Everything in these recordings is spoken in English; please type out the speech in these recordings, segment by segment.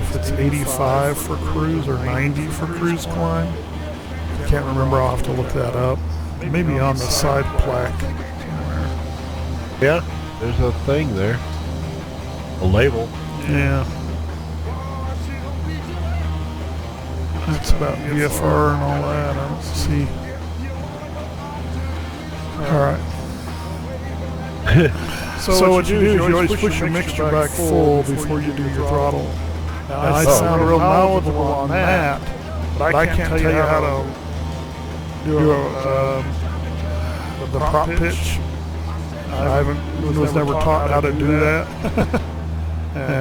if it's 85 for cruise or 90 for cruise climb. Can't remember, I'll have to look that up. Maybe on the side plaque somewhere. Yeah, there's a thing there. A label. Yeah. That's about VFR and all that. I don't see. Alright. So what you do is you always push your mixture back full before you do your throttle. Now, I sound real knowledgeable on that, but I can't tell you how to do the prop pitch. I was never taught how to do that.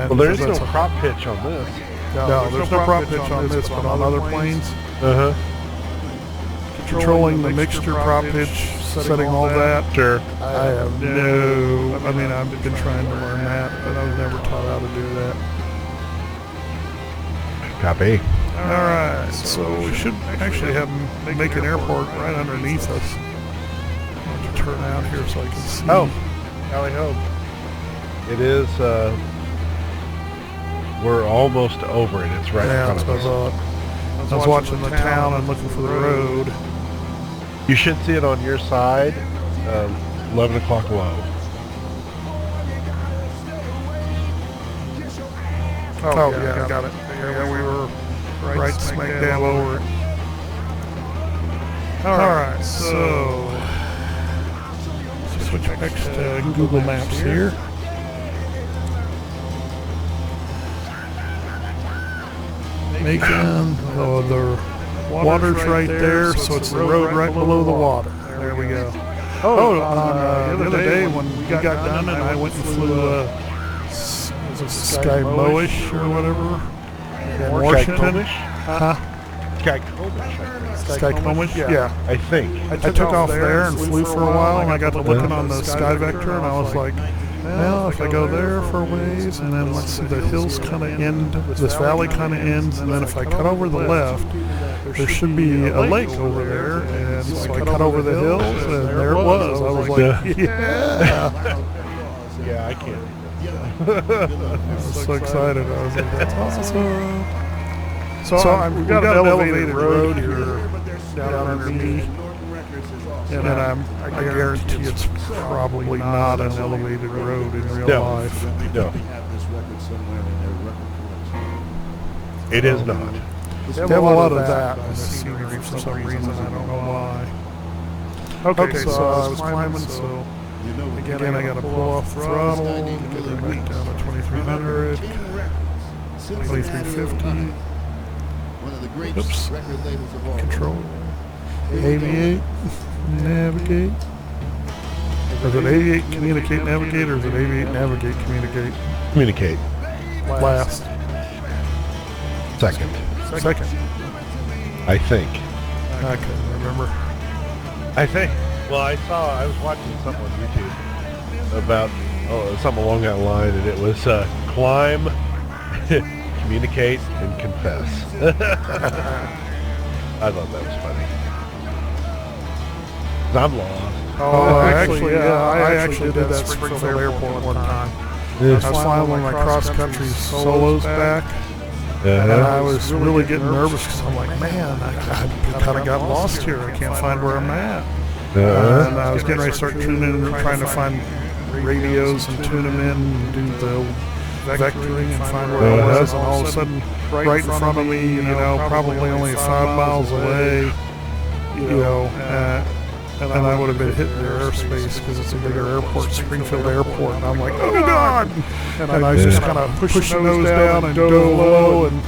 Well, there's no prop pitch on this. No, there's no prop pitch on this, but on other planes. Controlling the mixture, prop pitch, setting all that. Sure. I have no. I mean, I've been trying to learn that, but I was never taught how to do that. Copy. Alright, so we should actually have make an airport right underneath us. I'll have to turn out here so I can see. Oh, Tally ho. It is, we're almost over it. It's right in front of us. I was watching the town and looking for the road. You should see it on your side, 11 o'clock low. Oh yeah, I got it. Yeah, we were right smack dab over it. Alright, so switch back to Google Maps here. Macon, oh, the water's right there, so it's the road right below the water. There we go. Oh, the other day when we got done and I went and flew Sky Moish or whatever in Washington. Huh? Sky Comish, I think. Sky Comish? Yeah. I think. I took off there and flew for a while, and I got to looking on the Sky Vector, and I was like, well, if I go there for a ways, and then let's see, the hills kind of end, this valley kind of ends, and then if I cut over the left, there should be a lake over there, and so I cut over the hills, and there it was. I was like, yeah. Yeah, I can't. I was so excited. I was like, that's awesome. So we've got an elevated road here down under me, and I guarantee it's probably not an elevated road in real life. No. It is not. They have a lot of that in the scenery for some reason. I don't know why. Okay, so I was climbing, so again I got to pull off throttle, get it back down to 2300, 2350. Oops. Control. Aviate. Navigate. Is it aviate, communicate, navigate, or is it aviate, navigate, communicate? Communicate. Last. Second. Second. I think. I couldn't remember. I think. Well, I was watching something on YouTube about something along that line, and it was climb, communicate, and confess. I thought that was funny. I'm lost. Oh, actually, I actually did that at Springfield Airport one time. I was flying one of my cross-country solos back, and I was really getting nervous because I'm like, man, I kind of got lost here. I can't find where I'm at. And I was getting ready to start tuning in and trying to find radios and tune them in and do the vectoring and find where I was, and all of a sudden, right in front of me, you know, probably only 5 miles away, you know, and I would have been hitting their airspace because it's a bigger airport, Springfield Airport, and I'm like, oh God! And I was just kind of pushing the nose down and dove low and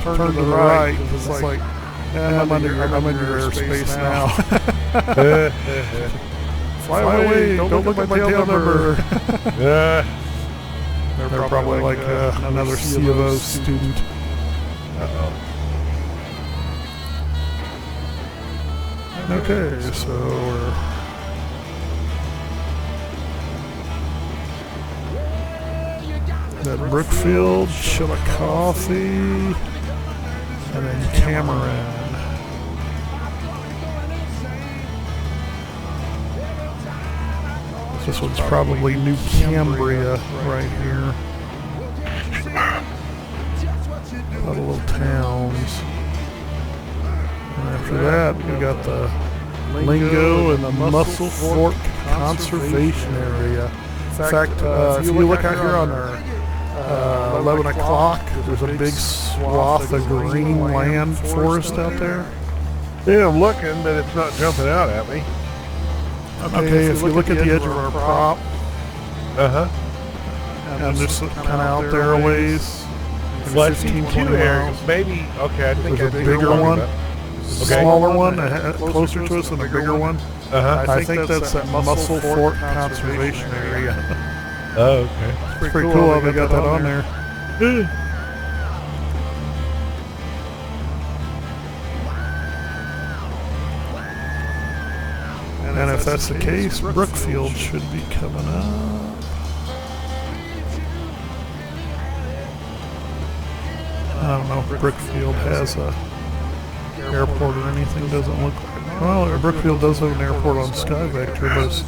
turned to the right. It's like, I'm under your airspace now. Fly away, don't look at my tail number. They're probably like another C of O student. Uh-oh. Okay, so we're... That Brookfield, Chillicothe, and then Cameron. This one's probably New Cambria right here. a lot of little towns. And after that, we got the Lingo and the Muscle Fork Conservation Area. In fact, if you look out here on our 11 o'clock, there's a big swath of green land forest out there. Yeah, I'm looking, but it's not jumping out at me. Okay, if you look at the edge of our prop, Uh-huh. and just kind of out there a ways, Well, I see 2 areas. Maybe, okay, I think there's a I bigger one, Okay. smaller one, closer to us than the bigger one. Uh-huh. I think that's that Muscle Fork Conservation Area. Oh, okay. It's pretty cool how they got that on there. And if that's the case, Brookfield should be coming up. I don't know if Brookfield has a airport or anything. Doesn't look like. Well, Brookfield does have an airport on Sky Vector, but it's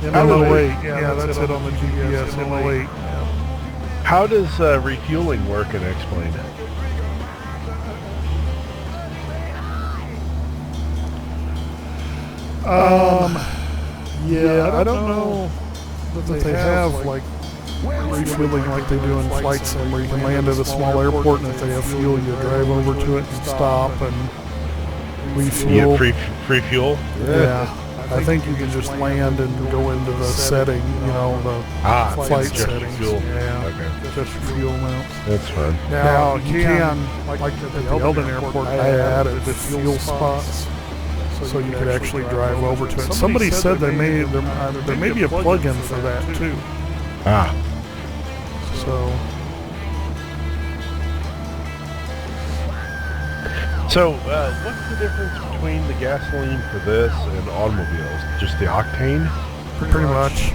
M08. Yeah, that's it on the GPS. M08. How does refueling work in X-Plane? Yeah, I don't know that they have like refueling like they do in Flight Sim, where you can land at a small airport and if they have fuel, you drive over to it and stop and refuel. You get free fuel? Yeah. I think you can just land and go into the setting, you know, the flight just settings. fuel. Yeah, Okay. just fuel amounts. That's fun. Now, you can, like at the Eldon Airport, I added the fuel spots so you could actually drive over to it. Somebody said there may be a plug-in for that too. So, what's the difference between the gasoline for this and automobiles? Just the octane? Pretty much.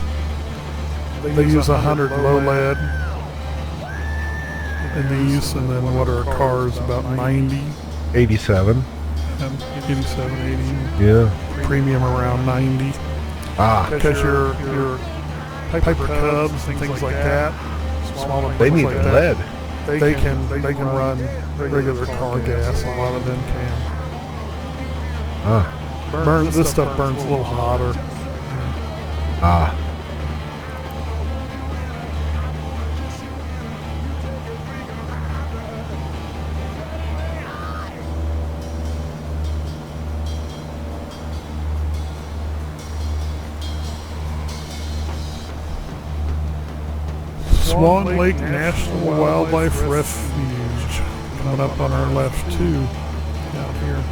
They use 100 low lead in these, and then what are cars, about 90? 87. 87, 80. Yeah. Premium around 90. Because your Piper Cubs and things like that, smaller They need like lead. They can run regular car gas. A lot of them can. This stuff burns a little hotter. Swan Lake National Wildlife Refuge. Coming up on our left too, out here.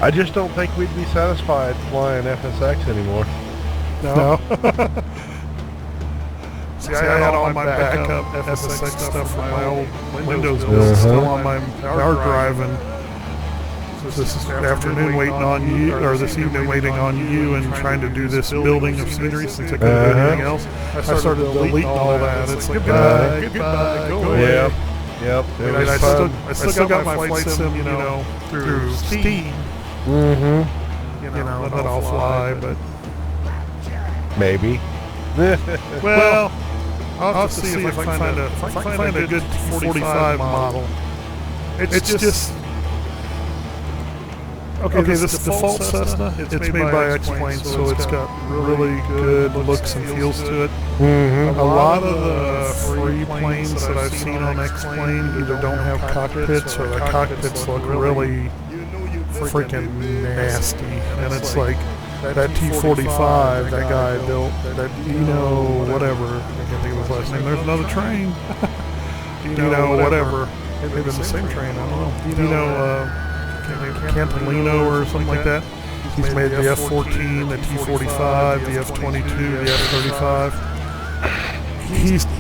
I just don't think we'd be satisfied flying FSX anymore. No. See, I had all my backup FSX stuff from my old Windows build still on my hard drive, and this afternoon waiting on you, or this evening waiting on you, and trying to do this building of scenery since I couldn't do anything else. I started deleting all that. It's like goodbye, go away. Yep. I still got my flight sim, you know, through Steam. Mm-hmm. You know, that I'll fly, but maybe. Well, I'll have to see if I can find a good 45 model. It's just okay. This default Cessna, it's made by X-Plane, so it's got really good looks and feels to it. Mm-hmm. A lot of the free planes that I've seen on X-Plane either don't have cockpits, or the cockpits look really freaking nasty, and it's like that T-45 that guy built, that Dino whatever, I can't think of his last name. There's another train. Dino whatever. Maybe it's the same train, I don't know. Dino Cantalino or something like that. He's made the F-14, the T-45, the F-22, the F-35.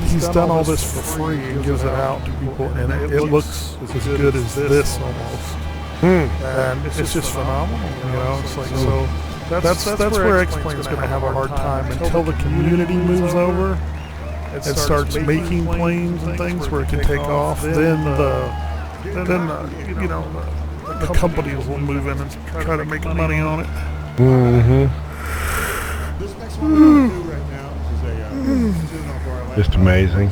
He's done all this for free and gives it out to people, and it looks as good as this almost. And it's just phenomenal, you know. It's like, so that's where X-Plane's going to have a hard time until the community moves over. it starts making planes and things where it can take off, then the companies will move in and try to make money on it. Mm-hmm. Just amazing.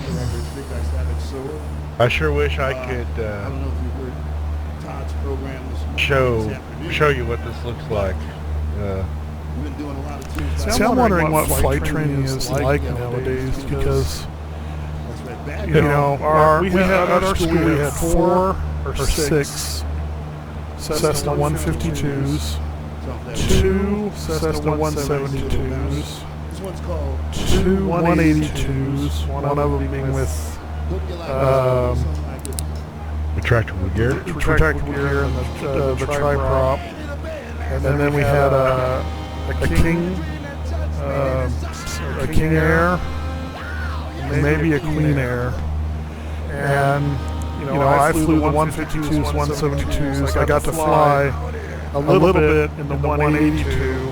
I sure wish I could show you what this looks like. See, I'm wondering what flight training is like nowadays, because we had at our school we had 4 or 6 Cessna 152s, 2 Cessna 172s, 2 182s, one of them being with retractable gear and the tri-prop, and then we had a King Air, maybe a Queen Air, and I flew the 152s, 172s. I got to fly a little bit in the 182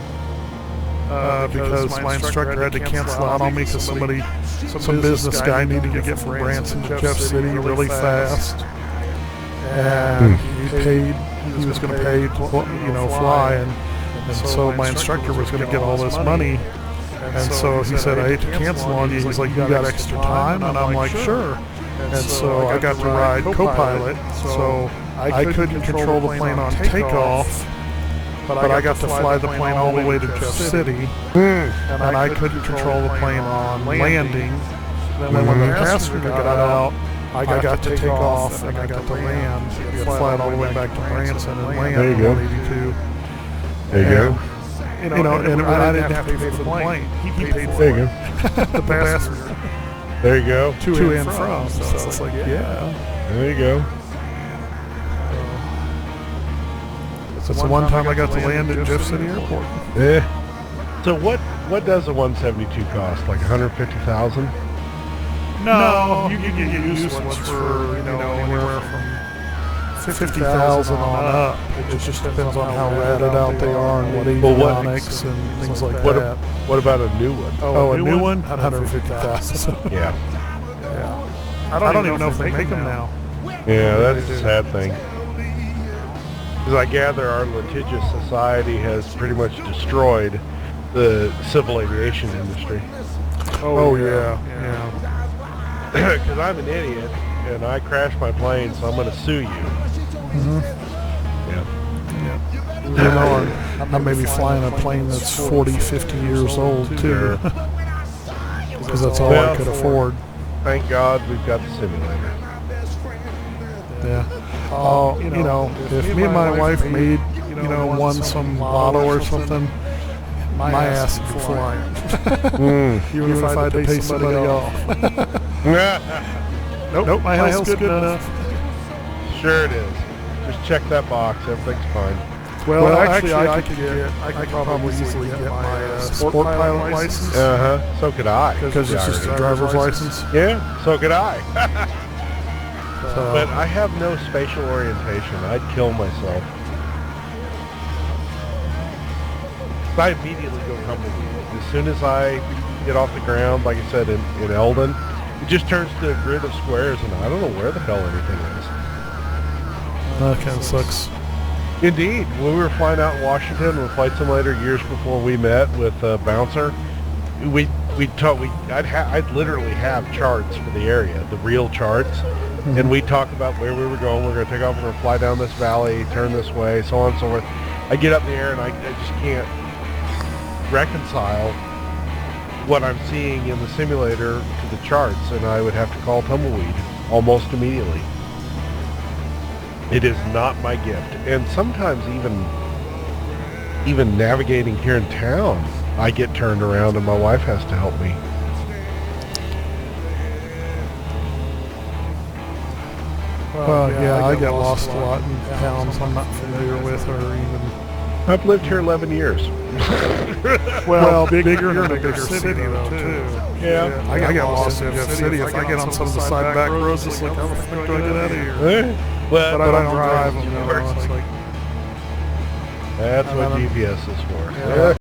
because my instructor had to cancel out on me because some business guy needed to get from Branson to Jeff City really fast, and he was going to pay fly, and so my instructor was going to get all this money, and so he said, I hate to cancel on you. He's like, you got extra time? And I'm like, sure. And so I got to ride co-pilot, so I couldn't control the plane on takeoff, but I got to fly the plane all the way to Jeff City, and I couldn't control the plane on landing. Then when the passenger got out, I got to take off and I got to land, fly it all the way back to Branson and land There you go. 182. There you go. And I didn't have to pay for the plane. He paid for There you it. go. The passenger. There you go. To and from. So it's like, yeah. There you go. That's the one time I got to land at Jeff City Airport. Yeah. So what does a 172 cost? Like 150,000? No, you can get used ones for anywhere from 50,000 on up. It just depends on how ratted out they are and what avionics and things like that. What about a new one? Oh, a new one? 150,000. Yeah. I don't even know if they make them now. Yeah, that's a sad thing. Because I gather our litigious society has pretty much destroyed the civil aviation industry. Oh yeah. Because I'm an idiot and I crashed my plane, so I'm going to sue you. Mm-hmm. Yeah. I may be flying a plane that's 40, 50 years old too. Because that's all I could afford. Thank God we've got the simulator. Yeah. Oh, if me and my wife made, won some lotto or something, my ass would be flying. Even if I had to pay somebody off. Nope, my health's good enough. Sure it is. Just check that box. Everything's fine. Well, actually, I could probably easily get my sport pilot license. So could I. Because it's just a driver's license. Yeah, so could I. So, But I have no spatial orientation. I'd kill myself. I immediately go tumbleweed. As soon as I get off the ground, like I said, in Eldon, it just turns to a grid of squares, and I don't know where the hell anything is. that kind of sucks. Indeed. When we were flying out in Washington with Flight Simulator years before we met with Bouncer, I'd literally have charts for the area, the real charts, and we'd talk about where we were going. We're going to take off, we're going to fly down this valley, turn this way, so on and so forth. I get up in the air and I just can't reconcile what I'm seeing in the simulator to the charts, and I would have to call tumbleweed almost immediately. It is not my gift. And sometimes even navigating here in town, I get turned around and my wife has to help me. Well, yeah, I get lost a lot in towns I'm not familiar with, or even... I've lived here 11 years. Well, bigger than a bigger city, though, too. Yeah. I get lost in Jeff City. If I get on some of the side back roads, it's like, how the fuck do I get out of here? But I don't drive them, It's like... That's what GPS is for. Yeah.